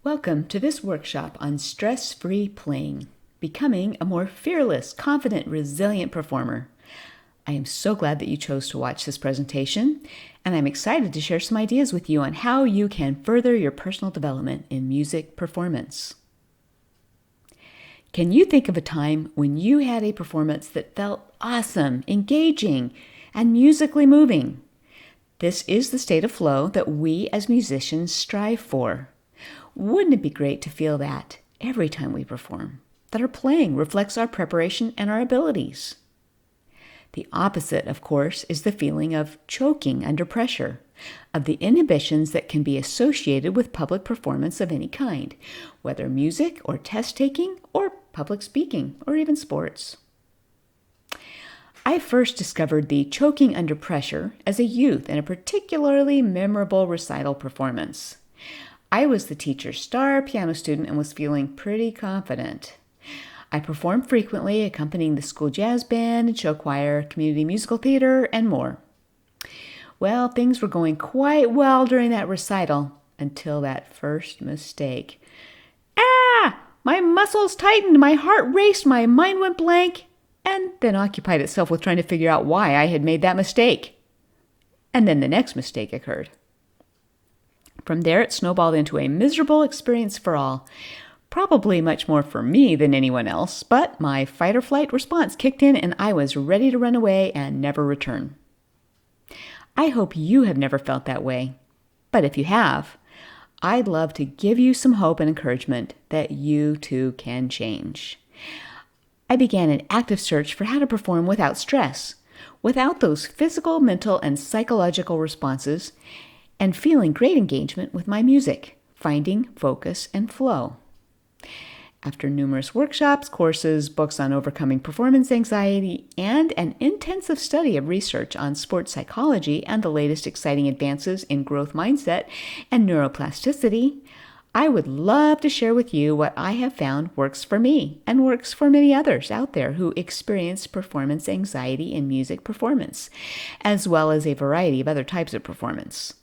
Welcome to this workshop on stress-free playing, becoming a more fearless, confident, resilient performer. I am so glad that you chose to watch this presentation, and I'm excited to share some ideas with you on how you can further your personal development in music performance. Can you think of a time when you had a performance that felt awesome, engaging, and musically moving? This is the state of flow that we as musicians strive for. Wouldn't it be great to feel that every time we perform, that our playing reflects our preparation and our abilities? The opposite, of course, is the feeling of choking under pressure, of the inhibitions that can be associated with public performance of any kind, whether music or test taking or public speaking or even sports. I first discovered the choking under pressure as a youth in a particularly memorable recital performance. I was the teacher's star piano student and was feeling pretty confident. I performed frequently, accompanying the school jazz band and show choir, community musical theater, and more. Well, things were going quite well during that recital until that first mistake. My muscles tightened, my heart raced, my mind went blank, and then occupied itself with trying to figure out why I had made that mistake. And then the next mistake occurred. From there, it snowballed into a miserable experience for all. Probably much more for me than anyone else, but my fight or flight response kicked in and I was ready to run away and never return. I hope you have never felt that way. But if you have, I'd love to give you some hope and encouragement that you too can change. I began an active search for how to perform without stress, without those physical, mental, and psychological responses, and feeling great engagement with my music, finding focus and flow. After numerous workshops, courses, books on overcoming performance anxiety, and an intensive study of research on sports psychology and the latest exciting advances in growth mindset and neuroplasticity, I would love to share with you what I have found works for me and works for many others out there who experience performance anxiety in music performance, as well as a variety of other types of performance.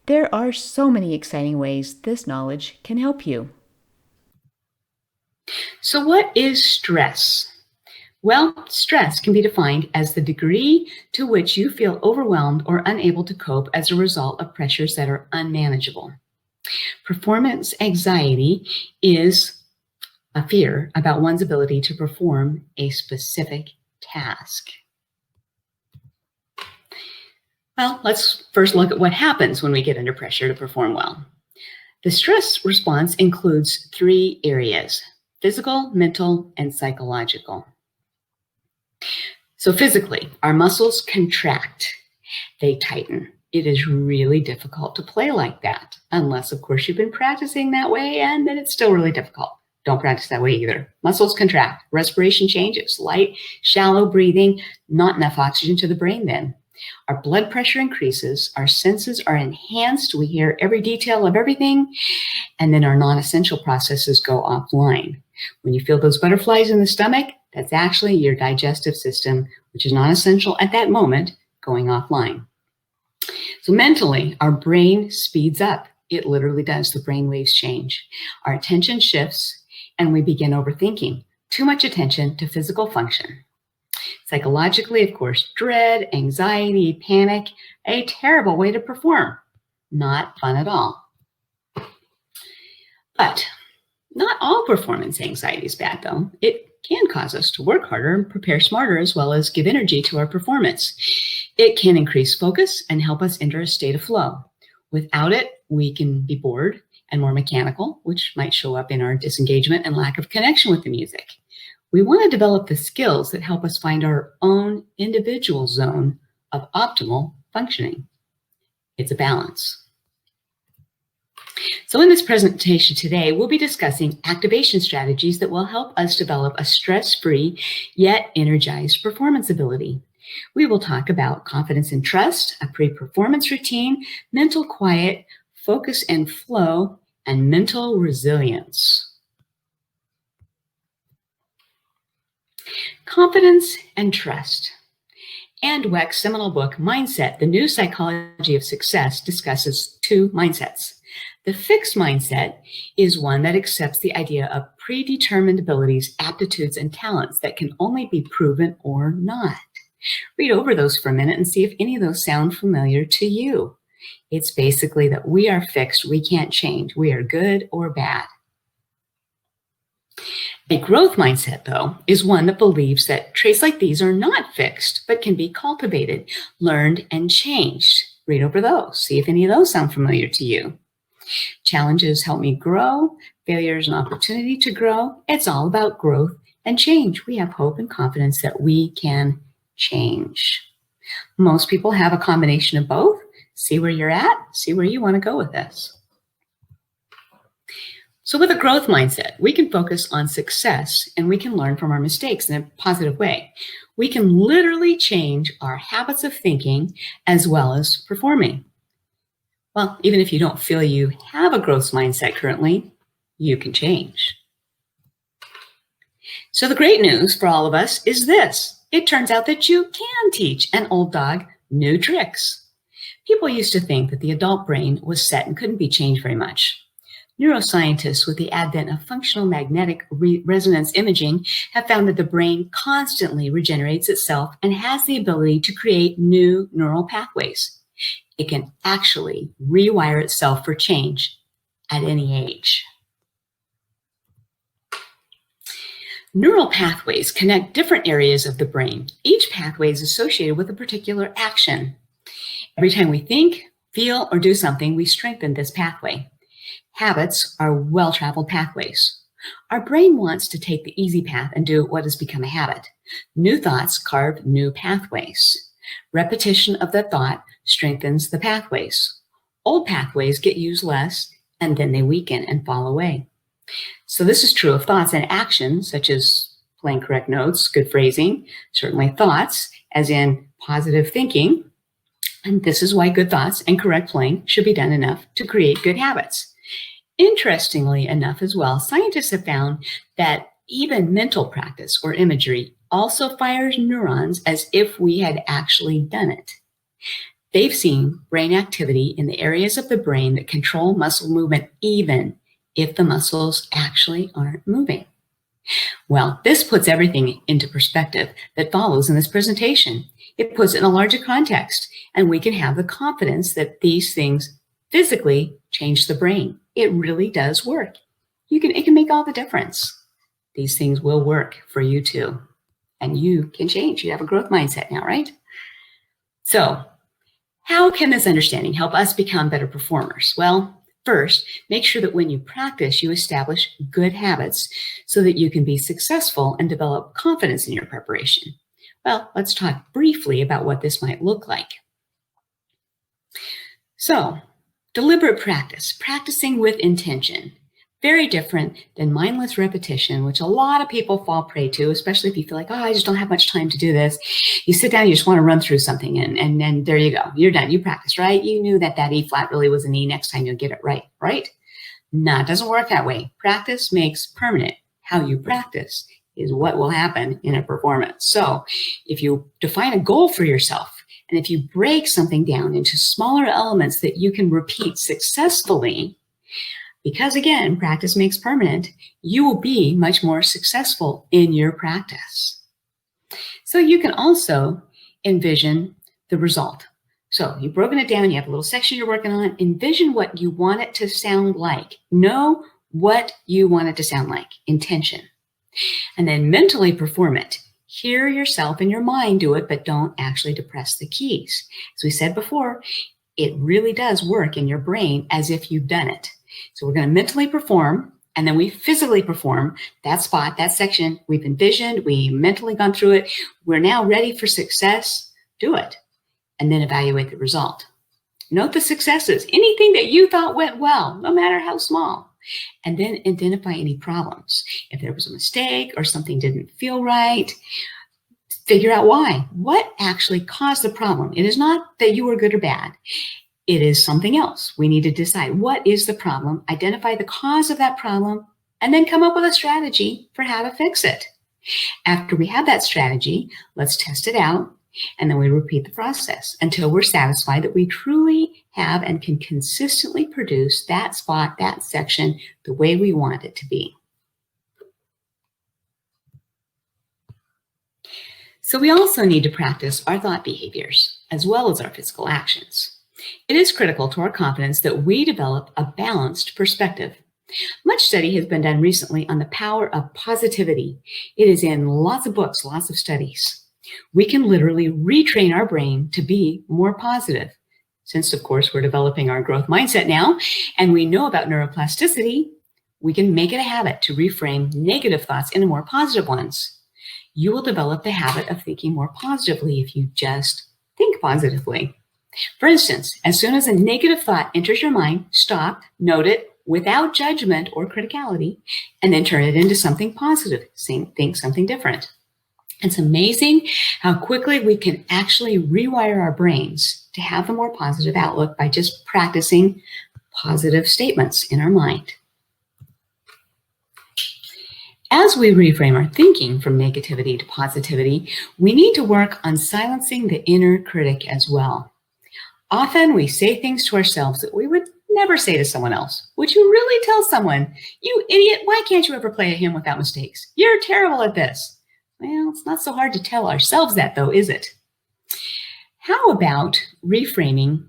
There are so many exciting ways this knowledge can help you. So what is stress? Well, stress can be defined as the degree to which you feel overwhelmed or unable to cope as a result of pressures that are unmanageable. Performance anxiety is a fear about one's ability to perform a specific task. Well, let's first look at what happens when we get under pressure to perform well. The stress response includes three areas: physical, mental, and psychological. So physically, our muscles contract, they tighten. It is really difficult to play like that, unless, of course, you've been practicing that way, and then it's still really difficult. Don't practice that way either. Muscles contract, respiration changes, light, shallow breathing, not enough oxygen to the brain then. Our blood pressure increases, our senses are enhanced, we hear every detail of everything, and then our non-essential processes go offline. When you feel those butterflies in the stomach, that's actually your digestive system, which is non-essential at that moment, going offline. So mentally, our brain speeds up. It literally does. The brain waves change. Our attention shifts, and we begin overthinking. Too much attention to physical function. Psychologically, of course, dread, anxiety, panic, a terrible way to perform. Not fun at all. But not all performance anxiety is bad, though. It can cause us to work harder and prepare smarter, as well as give energy to our performance. It can increase focus and help us enter a state of flow. Without it, we can be bored and more mechanical, which might show up in our disengagement and lack of connection with the music. We want to develop the skills that help us find our own individual zone of optimal functioning. It's a balance. So in this presentation today, we'll be discussing activation strategies that will help us develop a stress-free yet energized performance ability. We will talk about confidence and trust, a pre-performance routine, mental quiet, focus and flow, and mental resilience. Confidence and trust. And Dweck's seminal book, Mindset, The New Psychology of Success, discusses two mindsets: The fixed mindset is one that accepts the idea of predetermined abilities, aptitudes, and talents that can only be proven or not. Read over those for a minute and see if any of those sound familiar to you. It's basically that we are fixed, we can't change. We are good or bad. A growth mindset, though, is one that believes that traits like these are not fixed, but can be cultivated, learned, and changed. Read over those. See if any of those sound familiar to you. Challenges help me grow. Failure is an opportunity to grow. It's all about growth and change. We have hope and confidence that we can change. Most people have a combination of both. See where you're at. See where you want to go with this. So with a growth mindset, we can focus on success and we can learn from our mistakes in a positive way. We can literally change our habits of thinking as well as performing. Well, even if you don't feel you have a growth mindset currently, you can change. So the great news for all of us is this. It turns out that you can teach an old dog new tricks. People used to think that the adult brain was set and couldn't be changed very much. Neuroscientists, with the advent of functional magnetic resonance imaging, have found that the brain constantly regenerates itself and has the ability to create new neural pathways. It can actually rewire itself for change at any age. Neural pathways connect different areas of the brain. Each pathway is associated with a particular action. Every time we think, feel, or do something, we strengthen this pathway. Habits are well-traveled pathways. Our brain wants to take the easy path and do what has become a habit. New thoughts carve new pathways. Repetition of the thought strengthens the pathways. Old pathways get used less, and then they weaken and fall away. So this is true of thoughts and actions, such as playing correct notes, good phrasing, certainly thoughts, as in positive thinking. And this is why good thoughts and correct playing should be done enough to create good habits. Interestingly enough as well, scientists have found that even mental practice or imagery also fires neurons as if we had actually done it. They've seen brain activity in the areas of the brain that control muscle movement even if the muscles actually aren't moving. Well, this puts everything into perspective that follows in this presentation. It puts it in a larger context, and we can have the confidence that these things physically change the brain. It really does work. It can make all the difference. These things will work for you too. And you can change. You have a growth mindset now, right? So how can this understanding help us become better performers? Well, first, make sure that when you practice, you establish good habits so that you can be successful and develop confidence in your preparation. Well, let's talk briefly about what this might look like. So, deliberate practice, practicing with intention. Very different than mindless repetition, which a lot of people fall prey to, especially if you feel like, I just don't have much time to do this. You sit down, you just want to run through something, and then there you go. You're done. You practiced, right? You knew that E flat really was an E. Next time you'll get it right, right? No, it doesn't work that way. Practice makes permanent. How you practice is what will happen in a performance. So if you define a goal for yourself, and if you break something down into smaller elements that you can repeat successfully, because again, practice makes permanent, you will be much more successful in your practice. So you can also envision the result. So you've broken it down, you have a little section you're working on, envision what you want it to sound like. Know what you want it to sound like, intention. And then mentally perform it. Hear yourself in your mind do it, but don't actually depress the keys. As we said before, it really does work in your brain as if you've done it. So we're going to mentally perform, and then we physically perform that spot, that section. We've envisioned, we mentally gone through it. We're now ready for success. Do it, and then evaluate the result. Note the successes, anything that you thought went well, no matter how small. And then identify any problems. If there was a mistake or something didn't feel right, figure out why. What actually caused the problem? It is not that you were good or bad. It is something else. We need to decide what is the problem, identify the cause of that problem, and then come up with a strategy for how to fix it. After we have that strategy, let's test it out And then we repeat the process until we're satisfied that we truly have and can consistently produce that spot, that section, the way we want it to be. So we also need to practice our thought behaviors as well as our physical actions. It is critical to our confidence that we develop a balanced perspective. Much study has been done recently on the power of positivity. It is in lots of books, lots of studies. We can literally retrain our brain to be more positive. Since, of course, we're developing our growth mindset now, and we know about neuroplasticity, we can make it a habit to reframe negative thoughts into more positive ones. You will develop the habit of thinking more positively if you just think positively. For instance, as soon as a negative thought enters your mind, stop, note it without judgment or criticality, and then turn it into something positive. Think something different. It's amazing how quickly we can actually rewire our brains to have a more positive outlook by just practicing positive statements in our mind. As we reframe our thinking from negativity to positivity, we need to work on silencing the inner critic as well. Often we say things to ourselves that we would never say to someone else. Would you really tell someone, "You idiot, why can't you ever play a hymn without mistakes? You're terrible at this." Well, it's not so hard to tell ourselves that though, is it? How about reframing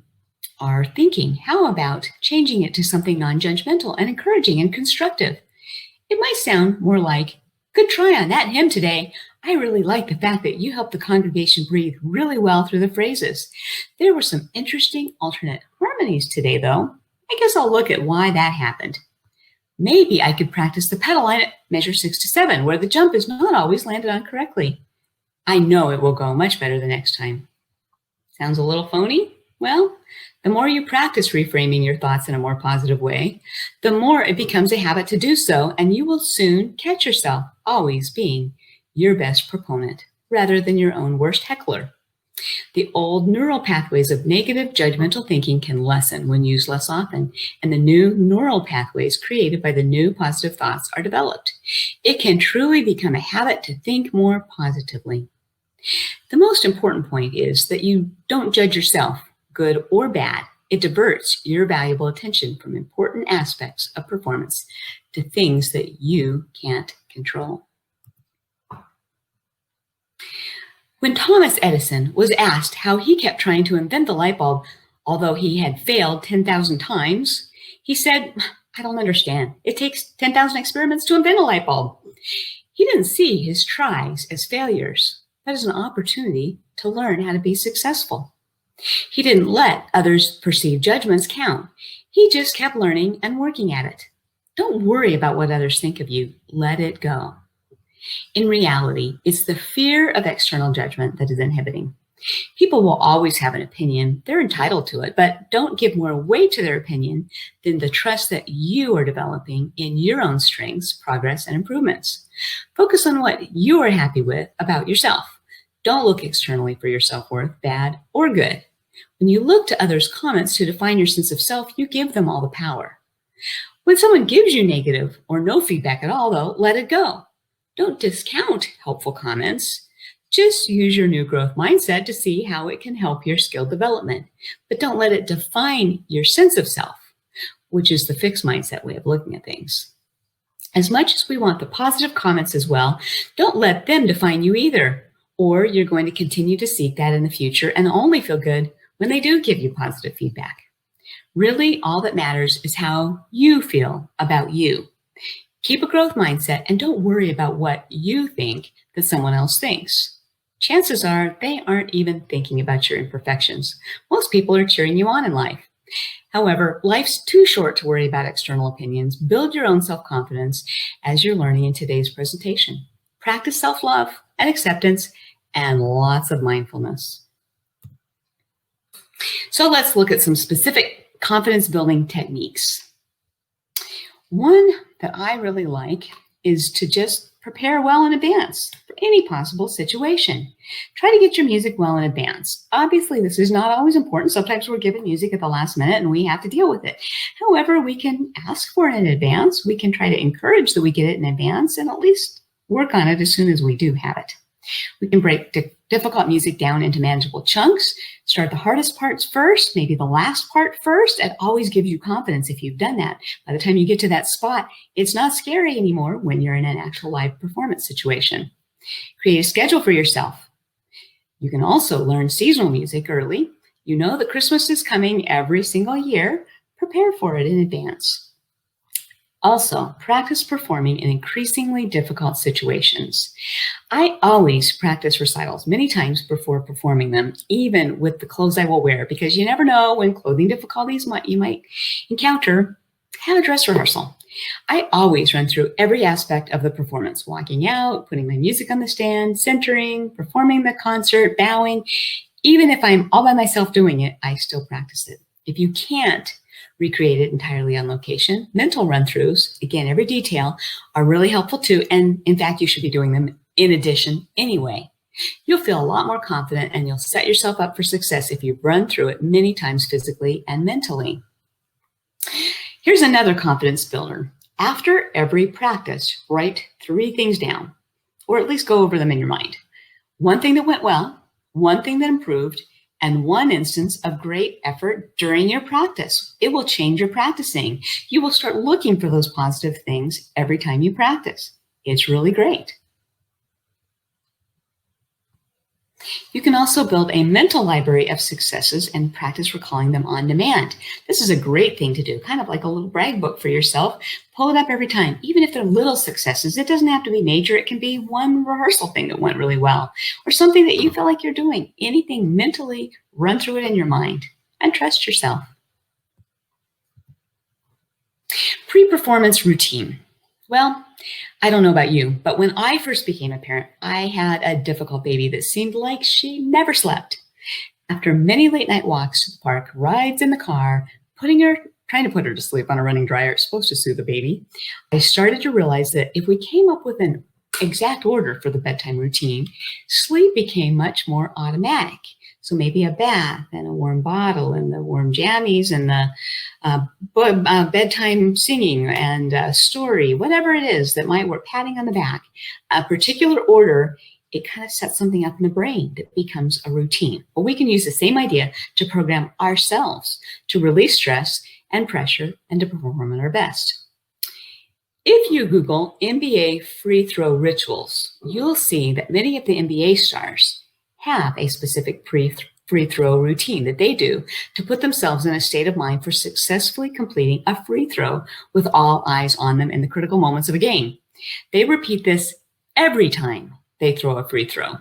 our thinking? How about changing it to something non-judgmental and encouraging and constructive? It might sound more like, "Good try on that hymn today. I really like the fact that you helped the congregation breathe really well through the phrases. There were some interesting alternate harmonies today, though. I guess I'll look at why that happened. Maybe I could practice the pedal line at measure 6 to 7, where the jump is not always landed on correctly. I know it will go much better the next time." Sounds a little phony? Well, the more you practice reframing your thoughts in a more positive way, the more it becomes a habit to do so, and you will soon catch yourself always being your best proponent rather than your own worst heckler. The old neural pathways of negative judgmental thinking can lessen when used less often, and the new neural pathways created by the new positive thoughts are developed. It can truly become a habit to think more positively. The most important point is that you don't judge yourself, good or bad. It diverts your valuable attention from important aspects of performance to things that you can't control. When Thomas Edison was asked how he kept trying to invent the light bulb, although he had failed 10,000 times, he said, "I don't understand. It takes 10,000 experiments to invent a light bulb." He didn't see his tries as failures, but as an opportunity to learn how to be successful. He didn't let others' perceived judgments count. He just kept learning and working at it. Don't worry about what others think of you. Let it go. In reality, it's the fear of external judgment that is inhibiting. People will always have an opinion. They're entitled to it, but don't give more weight to their opinion than the trust that you are developing in your own strengths, progress, and improvements. Focus on what you are happy with about yourself. Don't look externally for your self-worth, bad or good. When you look to others' comments to define your sense of self, you give them all the power. When someone gives you negative or no feedback at all, though, let it go. Don't discount helpful comments. Just use your new growth mindset to see how it can help your skill development. But don't let it define your sense of self, which is the fixed mindset way of looking at things. As much as we want the positive comments as well, don't let them define you either, or you're going to continue to seek that in the future and only feel good when they do give you positive feedback. Really, all that matters is how you feel about you. Keep a growth mindset and don't worry about what you think that someone else thinks. Chances are they aren't even thinking about your imperfections. Most people are cheering you on in life. However, life's too short to worry about external opinions. Build your own self-confidence as you're learning in today's presentation. Practice self-love and acceptance and lots of mindfulness. So let's look at some specific confidence-building techniques. One that I really like is to just prepare well in advance for any possible situation. Try to get your music well in advance. Obviously, this is not always important. Sometimes we're given music at the last minute and we have to deal with it. However, we can ask for it in advance. We can try to encourage that we get it in advance and at least work on it as soon as we do have it. We can break difficult music down into manageable chunks. Start the hardest parts first, maybe the last part first. It always gives you confidence if you've done that. By the time you get to that spot, it's not scary anymore when you're in an actual live performance situation. Create a schedule for yourself. You can also learn seasonal music early. You know that Christmas is coming every single year. Prepare for it in advance. Also, practice performing in increasingly difficult situations. I always practice recitals many times before performing them, even with the clothes I will wear, because you never know when clothing difficulties you might encounter. Have a dress rehearsal. I always run through every aspect of the performance, walking out, putting my music on the stand, centering, performing the concert, bowing. Even if I'm all by myself doing it, I still practice it. If you can't recreate it entirely on location, mental run-throughs, again, every detail, are really helpful too. And in fact, you should be doing them in addition anyway. You'll feel a lot more confident and you'll set yourself up for success if you run through it many times physically and mentally. Here's another confidence builder. After every practice, write 3 things down, or at least go over them in your mind. 1 thing that went well, 1 thing that improved, and 1 instance of great effort during your practice. It will change your practicing. You will start looking for those positive things every time you practice. It's really great. You can also build a mental library of successes and practice recalling them on demand. This is a great thing to do, kind of like a little brag book for yourself. Pull it up every time, even if they're little successes. It doesn't have to be major. It can be 1 rehearsal thing that went really well, or something that you feel like you're doing. Anything mentally, run through it in your mind and trust yourself. Pre-performance routine. Well, I don't know about you, but when I first became a parent, I had a difficult baby that seemed like she never slept. After many late night walks to the park, rides in the car, trying to put her to sleep on a running dryer, it's supposed to soothe the baby, I started to realize that if we came up with an exact order for the bedtime routine, sleep became much more automatic. So maybe a bath and a warm bottle and the warm jammies and the bedtime singing and a story, whatever it is that might work, patting on the back, a particular order, it kind of sets something up in the brain that becomes a routine. But we can use the same idea to program ourselves to release stress and pressure and to perform at our best. If you Google NBA free throw rituals, you'll see that many of the NBA stars have a specific free throw routine that they do to put themselves in a state of mind for successfully completing a free throw with all eyes on them in the critical moments of a game. They repeat this every time they throw a free throw.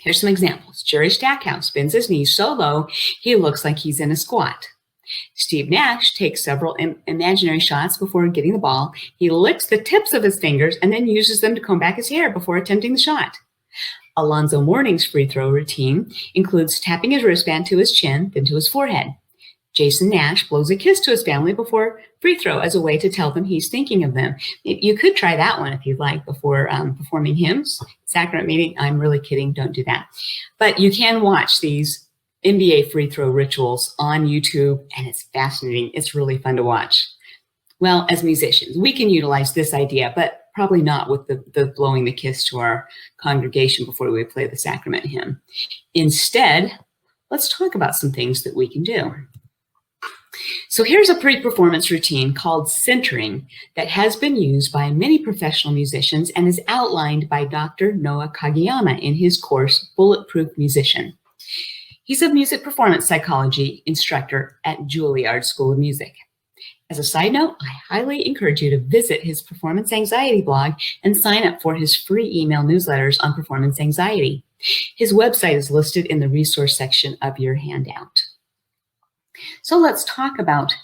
Here's some examples. Jerry Stackhouse bends his knees so low he looks like he's in a squat. Steve Nash takes several imaginary shots before getting the ball. He licks the tips of his fingers and then uses them to comb back his hair before attempting the shot. Alonzo Mourning's free throw routine includes tapping his wristband to his chin, then to his forehead. Jason Nash blows a kiss to his family before free throw as a way to tell them he's thinking of them. You could try that one if you'd like before performing hymns. Sacrament meeting, I'm really kidding, don't do that. But you can watch these NBA free throw rituals on YouTube, and it's fascinating. It's really fun to watch. Well, as musicians, we can utilize this idea, but probably not with the blowing the kiss to our congregation before we play the sacrament hymn. Instead, let's talk about some things that we can do. So here's a pre-performance routine called centering that has been used by many professional musicians and is outlined by Dr. Noah Kageyama in his course, Bulletproof Musician. He's a music performance psychology instructor at Juilliard School of Music. As a side note, I highly encourage you to visit his performance anxiety blog and sign up for his free email newsletters on performance anxiety. His website is listed in the resource section of your handout. So let's talk about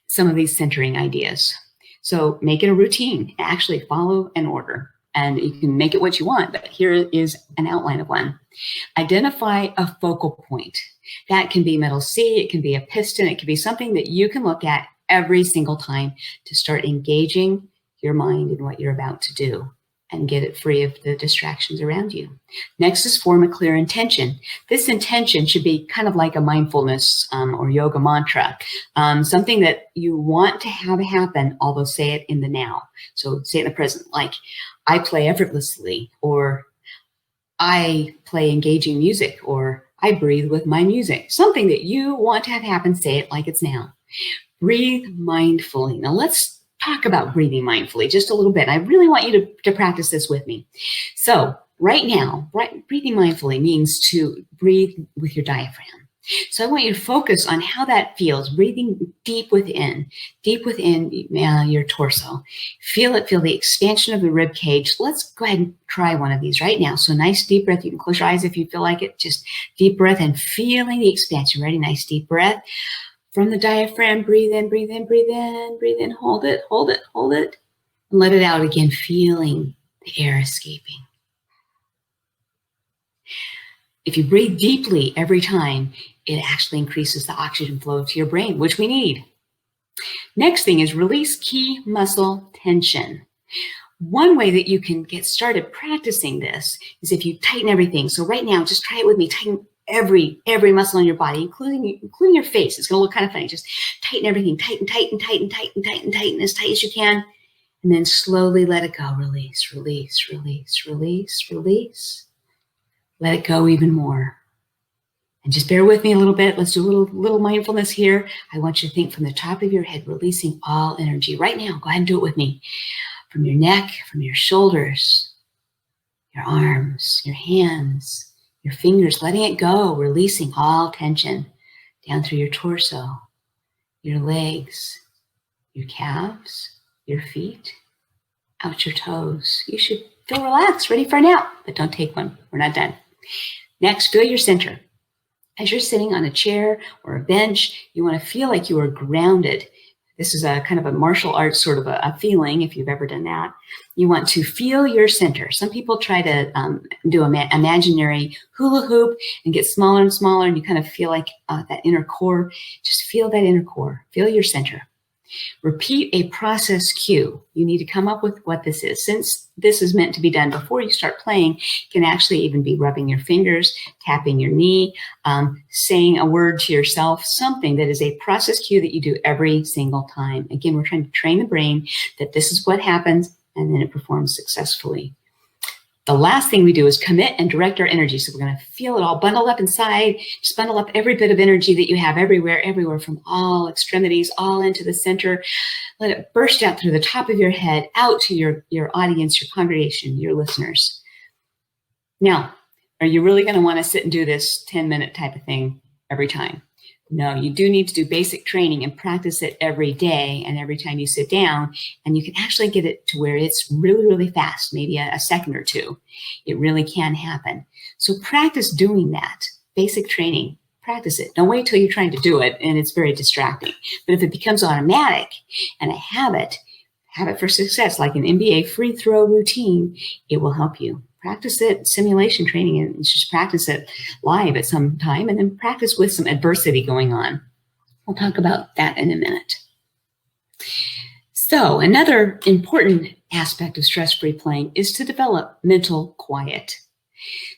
some of these centering ideas. So make it a routine. Actually follow an order. And you can make it what you want, but here is an outline of one. Identify a focal point. That can be middle C, it can be a piston, it can be something that you can look at every single time to start engaging your mind in what you're about to do and get it free of the distractions around you. Next is form a clear intention. This intention should be kind of like a mindfulness or yoga mantra, something that you want to have happen, although say it in the now. So say it in the present, like I play effortlessly, or I play engaging music, or I breathe with my music. Something that you want to have happen, say it like it's now. Breathe mindfully. Now let's talk about breathing mindfully just a little bit. I really want you to practice this with me. So right now, breathing mindfully means to breathe with your diaphragm. So I want you to focus on how that feels, breathing deep within your torso. Feel it, feel the expansion of the rib cage. Let's go ahead and try one of these right now. So nice deep breath. You can close your eyes if you feel like it. Just deep breath and feeling the expansion. Ready? Nice deep breath. From the diaphragm, breathe in, breathe in, breathe in, breathe in. Hold it, hold it, hold it. And let it out again, feeling the air escaping. If you breathe deeply every time, it actually increases the oxygen flow to your brain, which we need. Next thing is release key muscle tension. One way that you can get started practicing this is if you tighten everything. So right now, just try it with me. Tighten every muscle in your body, including your face. It's going to look kind of funny. Just tighten everything. Tighten, tighten, tighten, tighten, tighten, tighten as tight as you can. And then slowly let it go. Release, release, release, release, release. Let it go even more. And just bear with me a little bit. Let's do a little mindfulness here. I want you to think from the top of your head, releasing all energy. Right now, go ahead and do it with me. From your neck, from your shoulders, your arms, your hands, your fingers, letting it go, releasing all tension down through your torso, your legs, your calves, your feet, out your toes. You should feel relaxed, ready for a nap, but don't take one. We're not done. Next, feel your center. As you're sitting on a chair or a bench, you want to feel like you are grounded. This is a kind of a martial arts sort of a feeling, if you've ever done that. You want to feel your center. Some people try to do an imaginary hula hoop and get smaller and smaller, and you kind of feel like that inner core. Just feel that inner core. Feel your center. Repeat a process cue. You need to come up with what this is. Since this is meant to be done before you start playing, it can actually even be rubbing your fingers, tapping your knee, saying a word to yourself, something that is a process cue that you do every single time. Again, we're trying to train the brain that this is what happens, and then it performs successfully. The last thing we do is commit and direct our energy. So we're going to feel it all bundled up inside. Just bundle up every bit of energy that you have everywhere from all extremities, all into the center. Let it burst out through the top of your head, out to your audience, your congregation, your listeners. Now, are you really going to want to sit and do this 10-minute type of thing every time? No, you do need to do basic training and practice it every day and every time you sit down, and you can actually get it to where it's really, really fast, maybe a second or two. It really can happen. So practice doing that, basic training, practice it. Don't wait till you're trying to do it and it's very distracting. But if it becomes automatic and a habit for success, like an NBA free throw routine, it will help you. Practice it, simulation training, and just practice it live at some time, and then practice with some adversity going on. We'll talk about that in a minute. So another important aspect of stress-free playing is to develop mental quiet.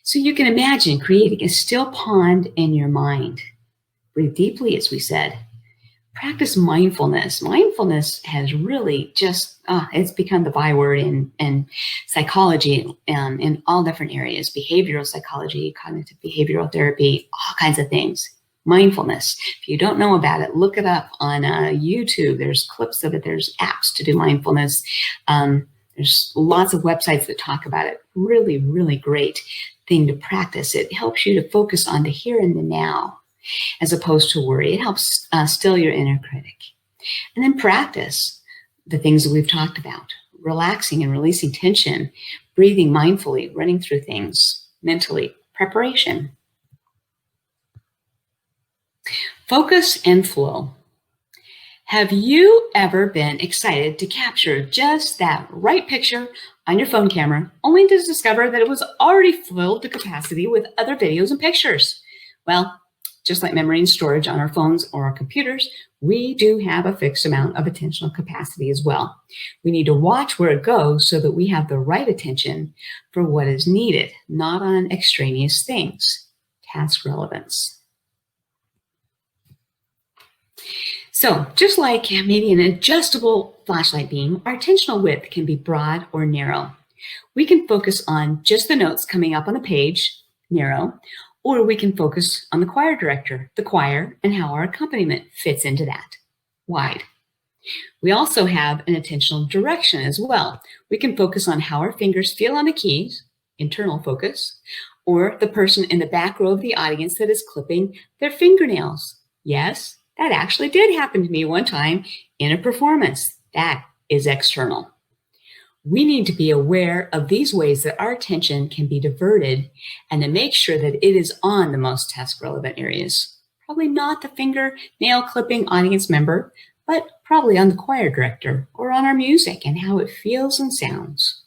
So you can imagine creating a still pond in your mind. Breathe deeply, as we said. Practice mindfulness. Mindfulness has really just, it's become the byword in psychology in all different areas, behavioral psychology, cognitive behavioral therapy, all kinds of things. Mindfulness. If you don't know about it, look it up on YouTube. There's clips of it. There's apps to do mindfulness. There's lots of websites that talk about it. Really, really great thing to practice. It helps you to focus on the here and the now, as opposed to worry. It helps still your inner critic. And then practice the things that we've talked about, relaxing and releasing tension, breathing mindfully, running through things mentally, preparation. Focus and flow. Have you ever been excited to capture just that right picture on your phone camera, only to discover that it was already filled to capacity with other videos and pictures? Well, just like memory and storage on our phones or our computers, we do have a fixed amount of attentional capacity as well. We need to watch where it goes so that we have the right attention for what is needed, not on extraneous things. Task relevance. So just like maybe an adjustable flashlight beam, our attentional width can be broad or narrow. We can focus on just the notes coming up on the page, narrow, or we can focus on the choir director, the choir, and how our accompaniment fits into that, wide. We also have an attentional direction as well. We can focus on how our fingers feel on the keys, internal focus, or the person in the back row of the audience that is clipping their fingernails. Yes, that actually did happen to me one time in a performance. That is external. We need to be aware of these ways that our attention can be diverted and to make sure that it is on the most task relevant areas. Probably not the fingernail clipping audience member, but probably on the choir director or on our music and how it feels and sounds.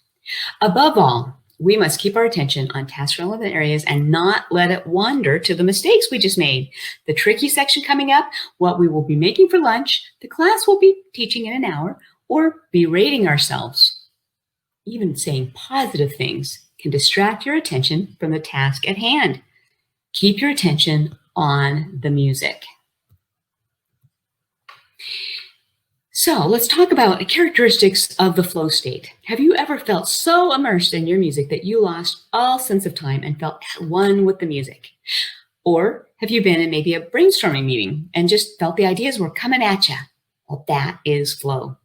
Above all, we must keep our attention on task relevant areas and not let it wander to the mistakes we just made. The tricky section coming up, what we will be making for lunch, the class will be teaching in an hour, or berating ourselves. Even saying positive things can distract your attention from the task at hand. Keep your attention on the music. So let's talk about the characteristics of the flow state. Have you ever felt so immersed in your music that you lost all sense of time and felt at one with the music? Or have you been in maybe a brainstorming meeting and just felt the ideas were coming at you? Well, that is flow.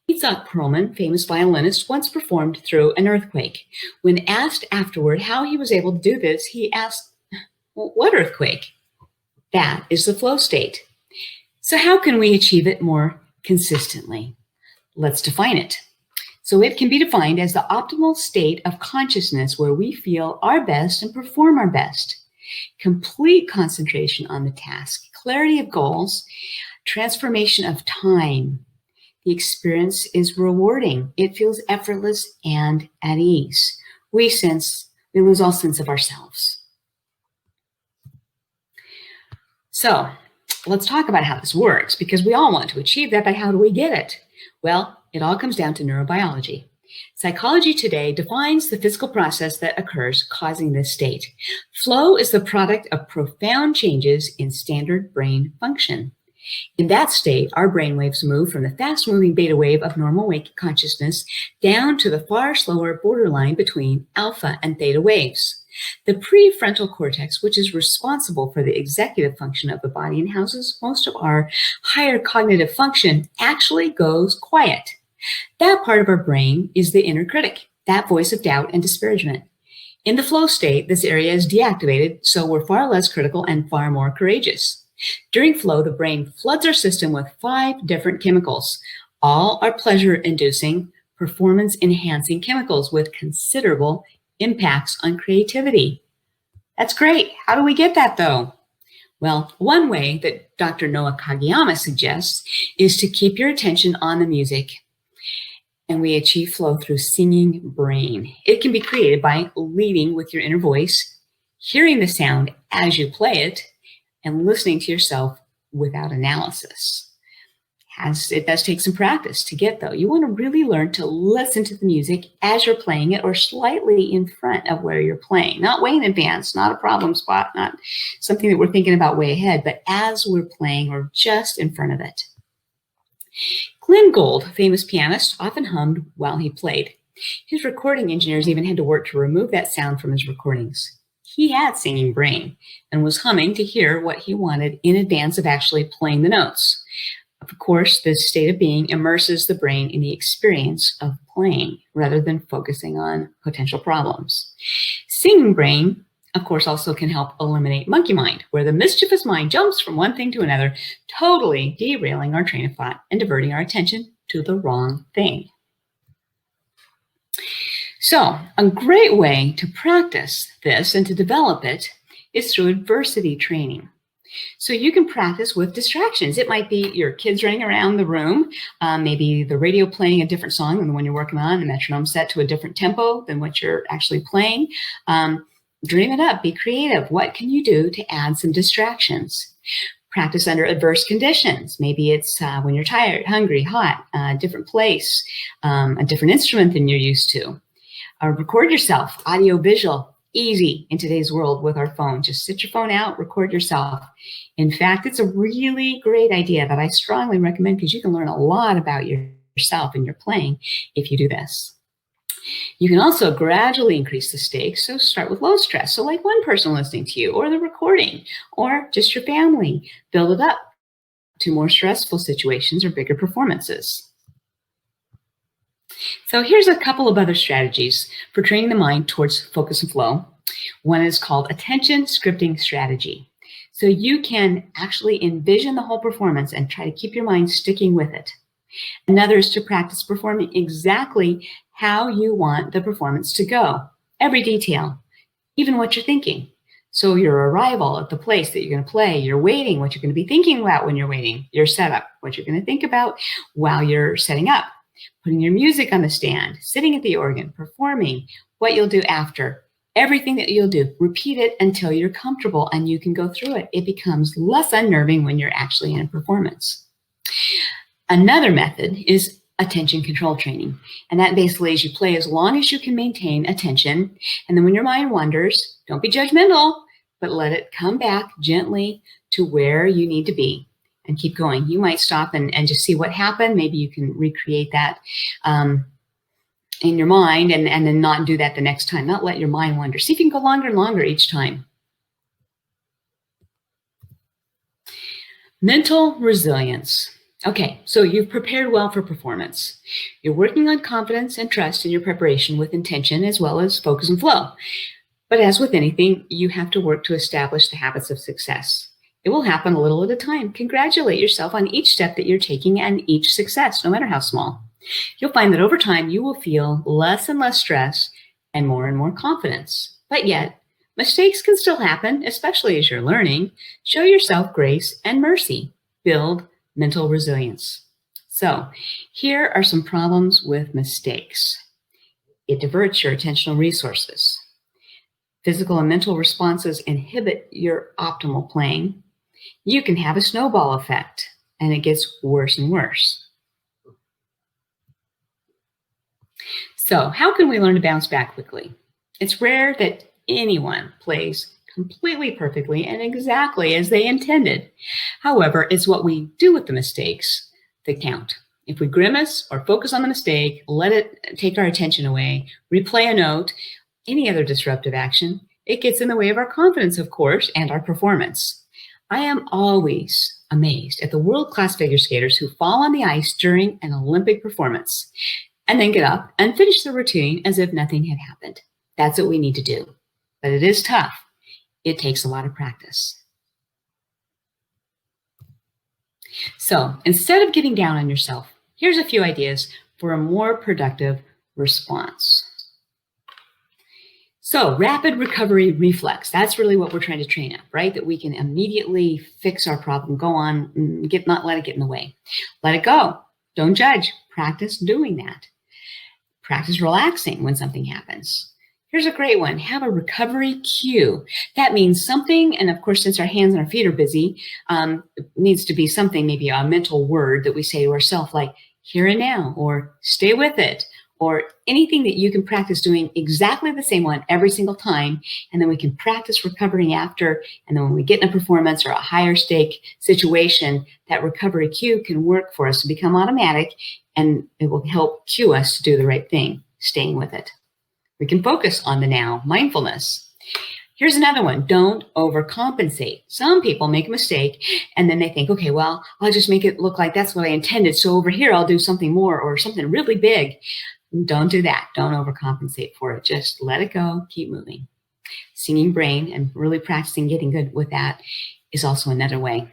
Itzhak Perlman, famous violinist, once performed through an earthquake. When asked afterward how he was able to do this, he asked, well, what earthquake? That is the flow state. So how can we achieve it more consistently? Let's define it. So it can be defined as the optimal state of consciousness where we feel our best and perform our best. Complete concentration on the task, clarity of goals, transformation of time. The experience is rewarding. It feels effortless and at ease. We lose all sense of ourselves. So let's talk about how this works, because we all want to achieve that, but how do we get it? Well, it all comes down to neurobiology. Psychology today defines the physical process that occurs causing this state. Flow is the product of profound changes in standard brain function. In that state, our brainwaves move from the fast-moving beta wave of normal wake consciousness down to the far slower borderline between alpha and theta waves. The prefrontal cortex, which is responsible for the executive function of the body and houses most of our higher cognitive function, actually goes quiet. That part of our brain is the inner critic, that voice of doubt and disparagement. In the flow state, this area is deactivated, so we're far less critical and far more courageous. During flow, the brain floods our system with 5 different chemicals. All are pleasure-inducing, performance-enhancing chemicals with considerable impacts on creativity. That's great. How do we get that, though? Well, one way that Dr. Noah Kageyama suggests is to keep your attention on the music. And we achieve flow through singing brain. It can be created by leading with your inner voice, hearing the sound as you play it, and listening to yourself without analysis. It does take some practice to get, though. You want to really learn to listen to the music as you're playing it or slightly in front of where you're playing. Not way in advance, not a problem spot, not something that we're thinking about way ahead, but as we're playing or just in front of it. Glenn Gould, famous pianist, often hummed while he played. His recording engineers even had to work to remove that sound from his recordings. He had singing brain and was humming to hear what he wanted in advance of actually playing the notes. Of course, this state of being immerses the brain in the experience of playing rather than focusing on potential problems. Singing brain, of course, also can help eliminate monkey mind, where the mischievous mind jumps from one thing to another, totally derailing our train of thought and diverting our attention to the wrong thing. So a great way to practice this and to develop it is through adversity training. So you can practice with distractions. It might be your kids running around the room, maybe the radio playing a different song than the one you're working on, the metronome set to a different tempo than what you're actually playing. Dream it up, be creative. What can you do to add some distractions? Practice under adverse conditions. Maybe it's when you're tired, hungry, hot, a different place, a different instrument than you're used to. Record yourself, audio, visual, easy in today's world with our phone. Just sit your phone out, record yourself. In fact, it's a really great idea that I strongly recommend because you can learn a lot about yourself and your playing if you do this. You can also gradually increase the stakes. So start with low stress. So like one person listening to you or the recording or just your family. Build it up to more stressful situations or bigger performances. So here's a couple of other strategies for training the mind towards focus and flow. One is called attention scripting strategy. So you can actually envision the whole performance and try to keep your mind sticking with it. Another is to practice performing exactly how you want the performance to go. Every detail, even what you're thinking. So your arrival at the place that you're going to play, your waiting, what you're going to be thinking about when you're waiting, your setup, what you're going to think about while you're setting up, putting your music on the stand, sitting at the organ, performing, what you'll do after, everything that you'll do. Repeat it until you're comfortable and you can go through it. It becomes less unnerving when you're actually in a performance. Another method is attention control training. And that basically is you play as long as you can maintain attention. And then when your mind wanders, don't be judgmental, but let it come back gently to where you need to be and keep going. You might stop and just see what happened. Maybe you can recreate that in your mind and then not do that the next time. Not let your mind wander. See if you can go longer and longer each time. Mental resilience. Okay, so you've prepared well for performance. You're working on confidence and trust in your preparation with intention as well as focus and flow. But as with anything, you have to work to establish the habits of success. It will happen a little at a time. Congratulate yourself on each step that you're taking and each success, no matter how small. You'll find that over time, you will feel less and less stress and more confidence. But yet, mistakes can still happen, especially as you're learning. Show yourself grace and mercy. Build mental resilience. So here are some problems with mistakes. It diverts your attentional resources. Physical and mental responses inhibit your optimal playing. You can have a snowball effect, and it gets worse and worse. So how can we learn to bounce back quickly? It's rare that anyone plays completely perfectly and exactly as they intended. However, it's what we do with the mistakes that count. If we grimace or focus on the mistake, let it take our attention away, replay a note, any other disruptive action, it gets in the way of our confidence, of course, and our performance. I am always amazed at the world-class figure skaters who fall on the ice during an Olympic performance and then get up and finish the routine as if nothing had happened. That's what we need to do. But it is tough. It takes a lot of practice. So instead of getting down on yourself, here's a few ideas for a more productive response. So rapid recovery reflex, that's really what we're trying to train up, right? That we can immediately fix our problem, go on, not let it get in the way. Let it go. Don't judge. Practice doing that. Practice relaxing when something happens. Here's a great one. Have a recovery cue. That means something, and of course, since our hands and our feet are busy, it needs to be something, maybe a mental word that we say to ourselves like here and now, or stay with it, or anything that you can practice doing exactly the same one every single time. And then we can practice recovering after. And then when we get in a performance or a higher stake situation, that recovery cue can work for us to become automatic, and it will help cue us to do the right thing, staying with it. We can focus on the now, mindfulness. Here's another one. Don't overcompensate. Some people make a mistake and then they think, okay, well, I'll just make it look like that's what I intended. So over here, I'll do something more or something really big. Don't do that. Don't overcompensate for it. Just let it go. Keep moving. Singing brain and really practicing getting good with that is also another way.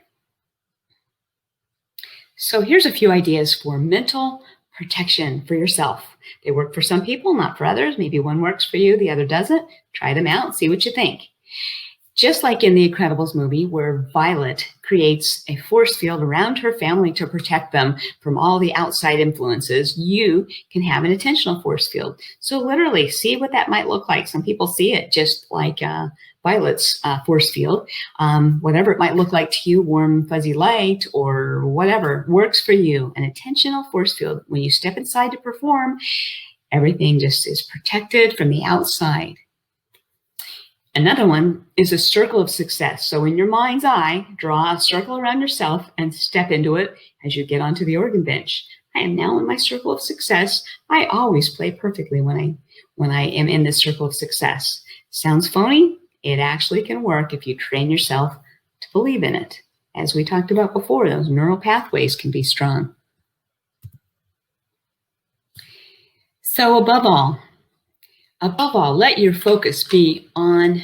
So here's a few ideas for mental protection for yourself. They work for some people, not for others. Maybe one works for you, the other doesn't. Try them out, see what you think. Just like in the Incredibles movie where Violet creates a force field around her family to protect them from all the outside influences, you can have an attentional force field. So literally see what that might look like. Some people see it just like Violet's force field. Whatever it might look like to you, warm, fuzzy light or whatever works for you. An attentional force field. When you step inside to perform, everything just is protected from the outside. Another one is a circle of success. So in your mind's eye, draw a circle around yourself and step into it as you get onto the organ bench. I am now in my circle of success. I always play perfectly when I am in this circle of success. Sounds phony? It actually can work if you train yourself to believe in it. As we talked about before, those neural pathways can be strong. So above all, let your focus be on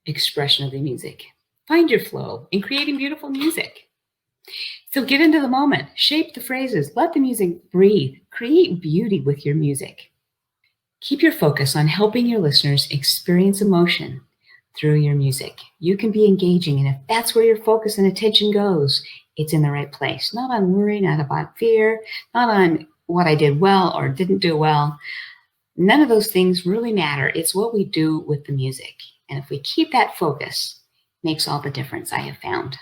expression of the music. Find your flow in creating beautiful music. So get into the moment, shape the phrases, let the music breathe, create beauty with your music. Keep your focus on helping your listeners experience emotion through your music. You can be engaging, and if that's where your focus and attention goes, it's in the right place. Not on worry, not about fear, not on what I did well or didn't do well. None of those things really matter. It's what we do with the music. And if we keep that focus, it makes all the difference, I have found.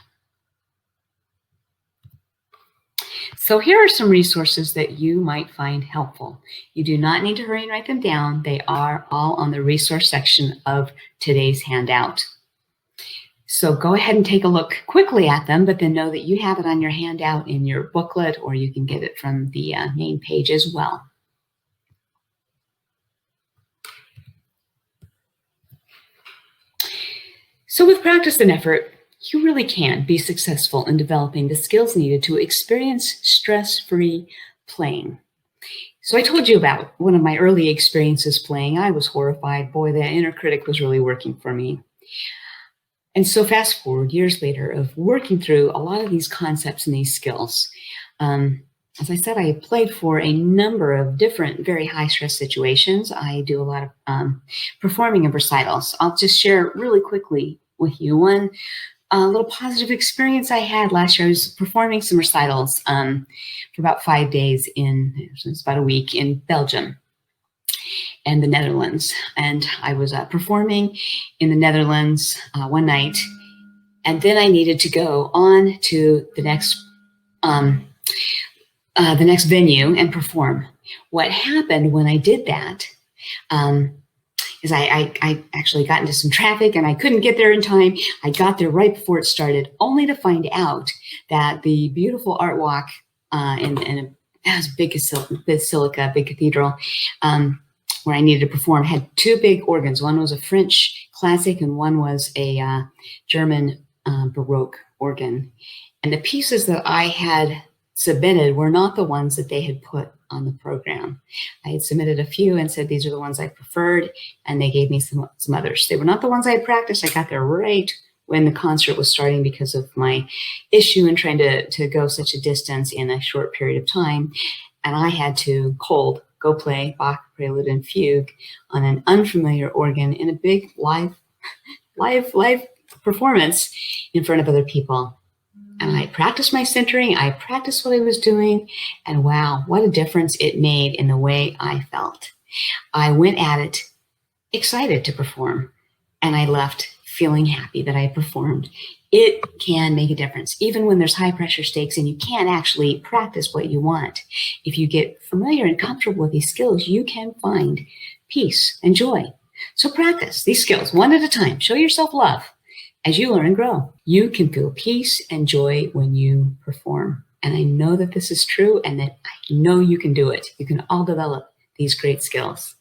So here are some resources that you might find helpful. You do not need to hurry and write them down. They are all on the resource section of today's handout. So go ahead and take a look quickly at them, but then know that you have it on your handout in your booklet, or you can get it from the main page as well. So with practice and effort, you really can be successful in developing the skills needed to experience stress-free playing. So I told you about one of my early experiences playing. I was horrified. Boy, that inner critic was really working for me. And so fast forward years later of working through a lot of these concepts and these skills. As I said, I played for a number of different, very high-stress situations. I do a lot of performing in recitals. I'll just share really quickly with you one little positive experience I had last year. I was performing some recitals for about 5 days it's about a week in Belgium and the Netherlands. And I was performing in the Netherlands one night, and then I needed to go on to the next venue and perform. What happened when I did that is I actually got into some traffic and I couldn't get there in time. I got there right before it started, only to find out that the beautiful art walk in as big as Basilica, big cathedral, where I needed to perform, had two big organs. One was a French classic and one was a German Baroque organ. And the pieces that I had submitted were not the ones that they had put on the program. I had submitted a few and said, these are the ones I preferred, and they gave me some others. They were not the ones I had practiced. I got there right when the concert was starting because of my issue and trying to go such a distance in a short period of time. And I had to go play Bach Prelude and Fugue on an unfamiliar organ in a big live performance in front of other people. And I practiced my centering, I practiced what I was doing, and wow, what a difference it made in the way I felt. I went at it excited to perform, and I left feeling happy that I performed. It can make a difference, even when there's high pressure stakes and you can't actually practice what you want. If you get familiar and comfortable with these skills, you can find peace and joy. So practice these skills one at a time. Show yourself love. As you learn and grow, you can feel peace and joy when you perform. And I know that this is true and that I know you can do it. You can all develop these great skills.